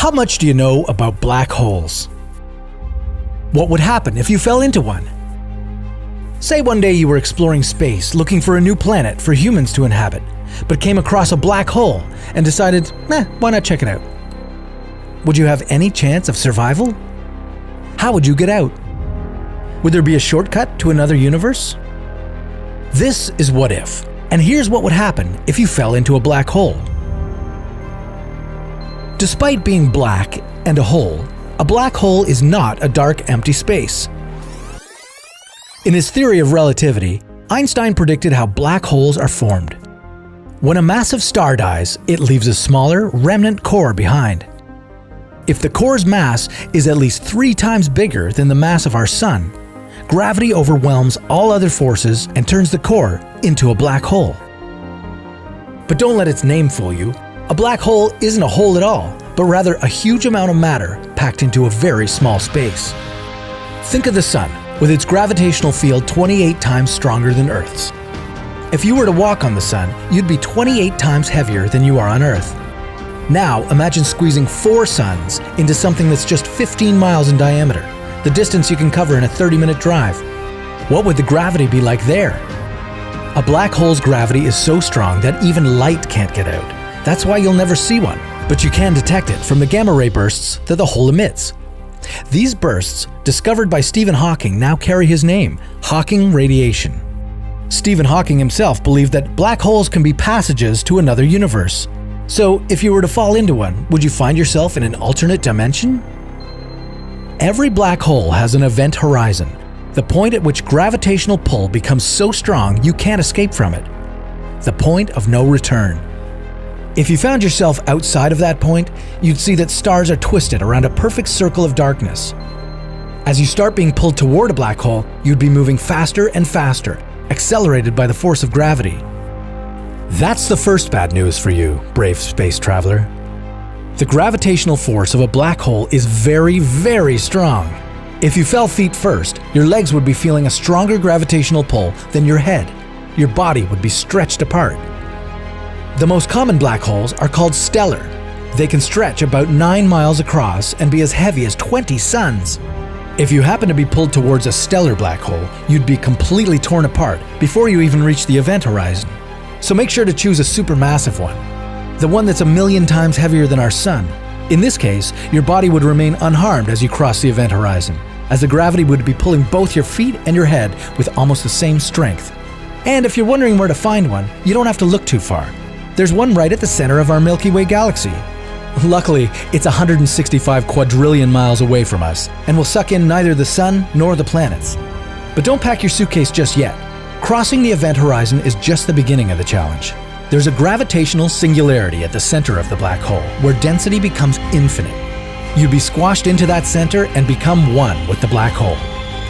How much do you know about black holes? What would happen if you fell into one? Say one day you were exploring space looking for a new planet for humans to inhabit, but came across a black hole and decided, why not check it out? Would you have any chance of survival? How would you get out? Would there be a shortcut to another universe? This is What If, and here's what would happen if you fell into a black hole. Despite being black and a black hole is not a dark, empty space. In his theory of relativity, Einstein predicted how black holes are formed. When a massive star dies, it leaves a smaller, remnant core behind. If the core's mass is at least 3 times bigger than the mass of our Sun, gravity overwhelms all other forces and turns the core into a black hole. But don't let its name fool you. A black hole isn't a hole at all, but rather a huge amount of matter packed into a very small space. Think of the Sun, with its gravitational field 28 times stronger than Earth's. If you were to walk on the Sun, you'd be 28 times heavier than you are on Earth. Now imagine squeezing 4 suns into something that's just 15 miles in diameter, the distance you can cover in a 30-minute drive. What would the gravity be like there? A black hole's gravity is so strong that even light can't get out. That's why you'll never see one, but you can detect it from the gamma ray bursts that the hole emits. These bursts, discovered by Stephen Hawking, now carry his name, Hawking radiation. Stephen Hawking himself believed that black holes can be passages to another universe. So, if you were to fall into one, would you find yourself in an alternate dimension? Every black hole has an event horizon, the point at which gravitational pull becomes so strong you can't escape from it. The point of no return. If you found yourself outside of that point, you'd see that stars are twisted around a perfect circle of darkness. As you start being pulled toward a black hole, you'd be moving faster and faster, accelerated by the force of gravity. That's the first bad news for you, brave space traveler. The gravitational force of a black hole is very, very strong. If you fell feet first, your legs would be feeling a stronger gravitational pull than your head. Your body would be stretched apart. The most common black holes are called stellar. They can stretch about 9 miles across and be as heavy as 20 suns. If you happen to be pulled towards a stellar black hole, you'd be completely torn apart before you even reach the event horizon. So make sure to choose a supermassive one, the one that's 1,000,000 times heavier than our Sun. In this case, your body would remain unharmed as you cross the event horizon, as the gravity would be pulling both your feet and your head with almost the same strength. And if you're wondering where to find one, you don't have to look too far. There's one right at the center of our Milky Way galaxy. Luckily, it's 165 quadrillion miles away from us, and will suck in neither the Sun nor the planets. But don't pack your suitcase just yet. Crossing the event horizon is just the beginning of the challenge. There's a gravitational singularity at the center of the black hole, where density becomes infinite. You'd be squashed into that center and become one with the black hole.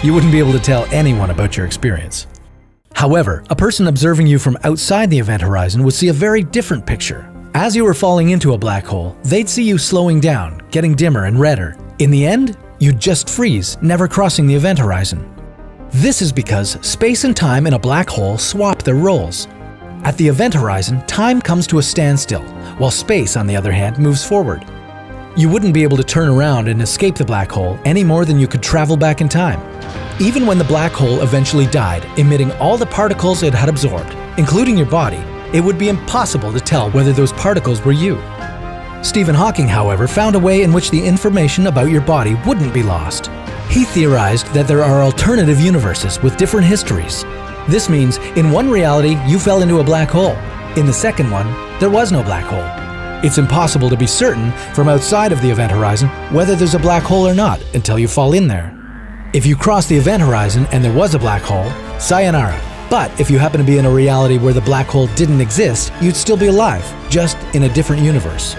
You wouldn't be able to tell anyone about your experience. However, a person observing you from outside the event horizon would see a very different picture. As you were falling into a black hole, they'd see you slowing down, getting dimmer and redder. In the end, you'd just freeze, never crossing the event horizon. This is because space and time in a black hole swap their roles. At the event horizon, time comes to a standstill, while space, on the other hand, moves forward. You wouldn't be able to turn around and escape the black hole any more than you could travel back in time. Even when the black hole eventually died, emitting all the particles it had absorbed, including your body, it would be impossible to tell whether those particles were you. Stephen Hawking, however, found a way in which the information about your body wouldn't be lost. He theorized that there are alternative universes with different histories. This means, in one reality, you fell into a black hole. In the second one, there was no black hole. It's impossible to be certain from outside of the event horizon whether there's a black hole or not until you fall in there. If you cross the event horizon and there was a black hole, sayonara. But if you happen to be in a reality where the black hole didn't exist, you'd still be alive, just in a different universe.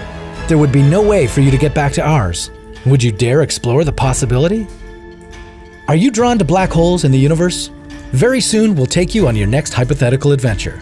There would be no way for you to get back to ours. Would you dare explore the possibility? Are you drawn to black holes in the universe? Very soon we'll take you on your next hypothetical adventure.